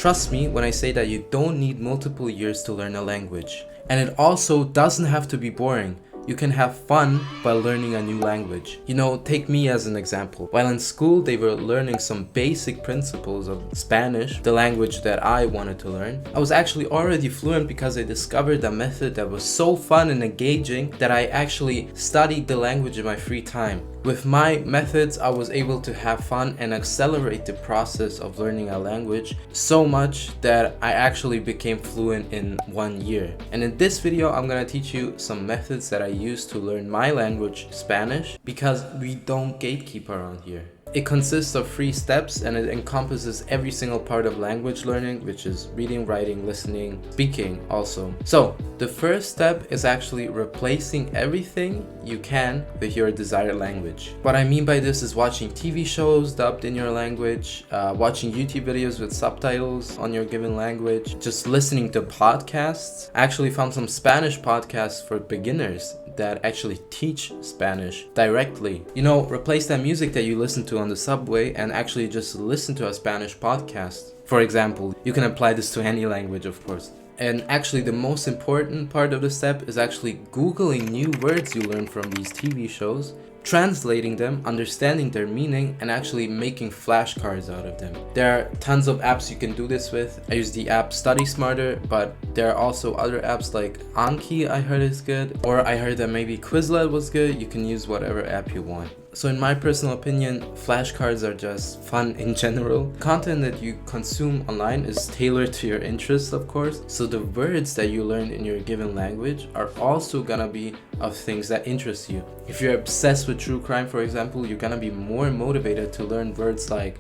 Trust me when I say that you don't need multiple years to learn a language. And it also doesn't have to be boring. You can have fun while learning a new language. Take me as an example. While in school, they were learning some basic principles of Spanish, the language that I wanted to learn. I was actually already fluent because I discovered a method that was so fun and engaging that I actually studied the language in my free time. With my methods, I was able to have fun and accelerate the process of learning a language so much that I actually became fluent in 1 year. And in this video, I'm gonna teach you some methods that I use to learn my language, Spanish, because we don't gatekeep around here. It consists of 3 steps and it encompasses every single part of language learning, which is reading, writing, listening, speaking also. So the first step is actually replacing everything you can with your desired language. What I mean by this is watching TV shows dubbed in your language, watching YouTube videos with subtitles on your given language, just listening to podcasts. I actually found some Spanish podcasts for beginners that actually teach Spanish directly. Replace that music that you listen to on the subway and actually just listen to a Spanish podcast. For example, you can apply this to any language, of course. And actually the most important part of the step is actually Googling new words you learn from these TV shows, translating them, understanding their meaning, and actually making flashcards out of them. There are tons of apps you can do this with. I use the app Study Smarter, but there are also other apps like Anki I heard is good, or I heard that maybe Quizlet was good. You can use whatever app you want. So in my personal opinion, flashcards are just fun in general. Content that you consume online is tailored to your interests, of course. So the words that you learn in your given language are also gonna be of things that interest you. If you're obsessed with true crime, for example, you're gonna be more motivated to learn words like,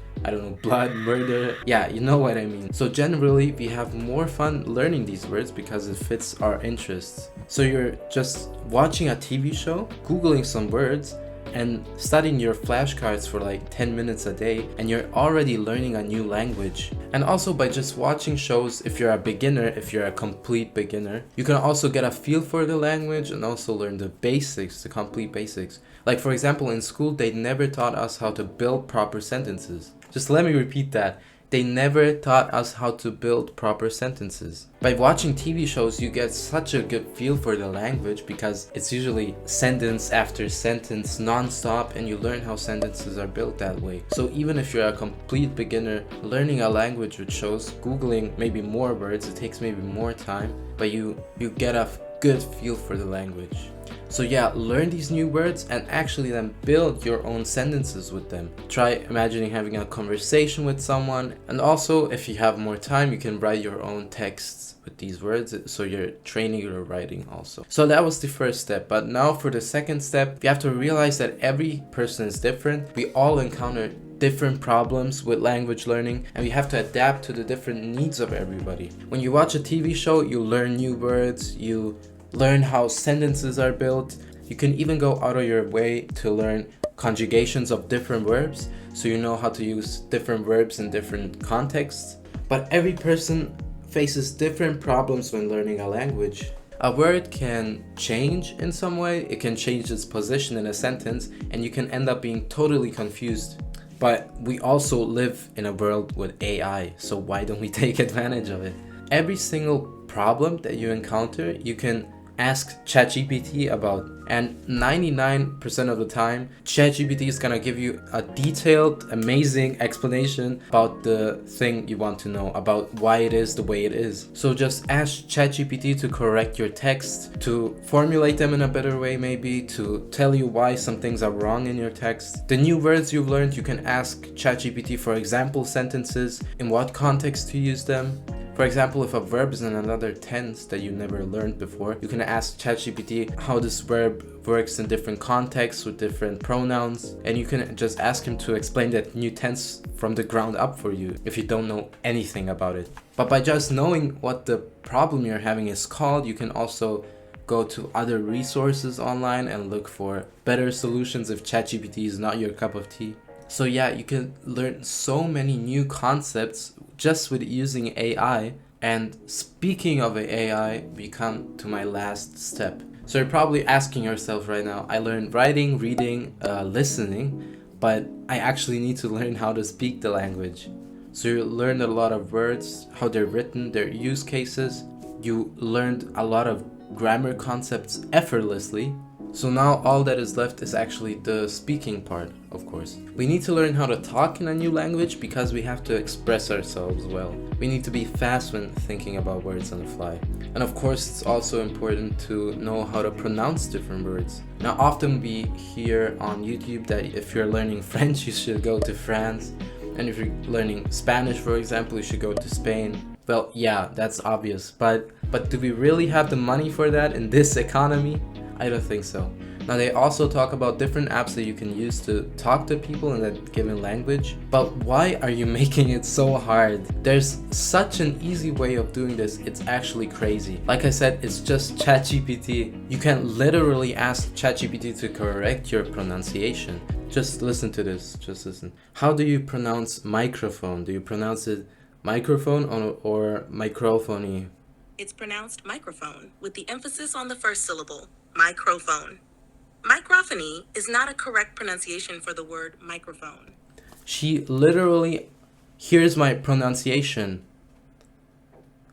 blood, murder. Yeah, you know what I mean. So generally, we have more fun learning these words because it fits our interests. So you're just watching a TV show, Googling some words, and studying your flashcards for like 10 minutes a day, and you're already learning a new language. And also by just watching shows, if you're a beginner, if you're a complete beginner, you can also get a feel for the language and also learn the basics, the complete basics. Like for example, in school, they never taught us how to build proper sentences. Just let me repeat that. They never taught us how to build proper sentences. By watching TV shows, you get such a good feel for the language because it's usually sentence after sentence non-stop, and you learn how sentences are built that way. So even if you're a complete beginner, learning a language with shows, Googling maybe more words, it takes maybe more time, but you get a good feel for the language. So yeah, learn these new words and actually then build your own sentences with them. Try imagining having a conversation with someone, and also if you have more time, you can write your own texts with these words, so you're training your writing also. So that was the first step, but now for the second step, you have to realize that every person is different. We all encounter different problems with language learning, and we have to adapt to the different needs of everybody. When you watch a TV show, you learn new words, you learn how sentences are built. You can even go out of your way to learn conjugations of different verbs, so you know how to use different verbs in different contexts. But every person faces different problems when learning a language. A word can change in some way, it can change its position in a sentence, and you can end up being totally confused. But we also live in a world with AI, so why don't we take advantage of it? Every single problem that you encounter, you can ask ChatGPT about, and 99% of the time ChatGPT is gonna give you a detailed, amazing explanation about the thing you want to know, about why it is the way it is. So just ask ChatGPT to correct your text, to formulate them in a better way, maybe to tell you why some things are wrong in your text. The new words you've learned, you can ask ChatGPT for example sentences, in what context to use them. For example, if a verb is in another tense that you never learned before, you can ask ChatGPT how this verb works in different contexts with different pronouns, and you can just ask him to explain that new tense from the ground up for you if you don't know anything about it. But by just knowing what the problem you're having is called, you can also go to other resources online and look for better solutions if ChatGPT is not your cup of tea. So yeah, you can learn so many new concepts just with using AI. And speaking of AI, we come to my last step. So you're probably asking yourself right now, I learned writing, reading, listening, but I actually need to learn how to speak the language. So you learned a lot of words, how they're written, their use cases. You learned a lot of grammar concepts effortlessly. So now all that is left is actually the speaking part, of course. We need to learn how to talk in a new language because we have to express ourselves well. We need to be fast when thinking about words on the fly. And of course, it's also important to know how to pronounce different words. Now, often we hear on YouTube that if you're learning French, you should go to France. And if you're learning Spanish, for example, you should go to Spain. Well, yeah, that's obvious. But do we really have the money for that in this economy? I don't think so. Now they also talk about different apps that you can use to talk to people in that given language. But why are you making it so hard? There's such an easy way of doing this, it's actually crazy. Like I said, it's just ChatGPT. You can literally ask ChatGPT to correct your pronunciation. Just listen to this, just listen. How do you pronounce microphone? Do you pronounce it microphone or microphony? It's pronounced microphone with the emphasis on the first syllable, microphone. Microphony is not a correct pronunciation for the word microphone. She literally hears my pronunciation.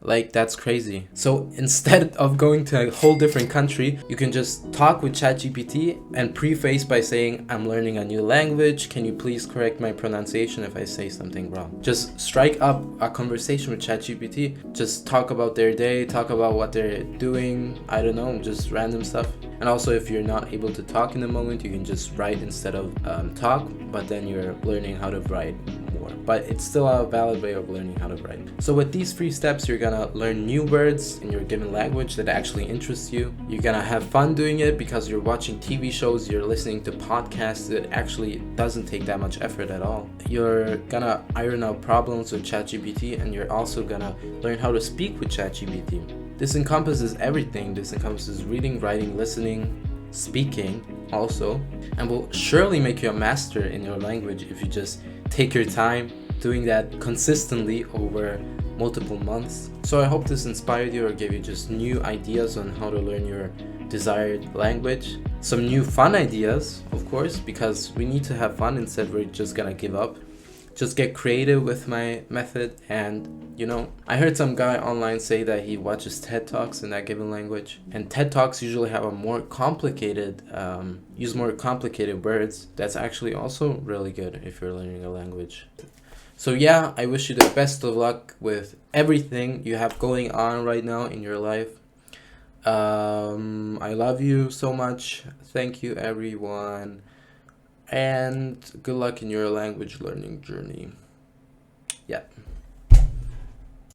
Like, that's crazy. So instead of going to a whole different country, you can just talk with ChatGPT and preface by saying, I'm learning a new language. Can you please correct my pronunciation if I say something wrong? Just strike up a conversation with ChatGPT. Just talk about their day, talk about what they're doing. I don't know, just random stuff. And also, if you're not able to talk in the moment, you can just write instead of talk, but then you're learning how to write more. But it's still a valid way of learning how to write. So with these 3 steps, you're gonna learn new words in your given language that actually interests you. You're gonna have fun doing it because you're watching TV shows, you're listening to podcasts that actually doesn't take that much effort at all. You're gonna iron out problems with ChatGPT, and you're also gonna learn how to speak with ChatGPT. This encompasses everything. This encompasses reading, writing, listening, speaking also, and will surely make you a master in your language if you just take your time doing that consistently over multiple months. So I hope this inspired you or gave you just new ideas on how to learn your desired language. Some new fun ideas, of course, because we need to have fun instead we're just gonna give up. Just get creative with my method. And I heard some guy online say that he watches TED Talks in that given language, and TED Talks usually have a more complicated use more complicated words. That's actually also really good if you're learning a language. So yeah, I wish you the best of luck with everything you have going on right now in your life. I love you so much. Thank you, everyone. And good luck in your language learning journey. Yeah.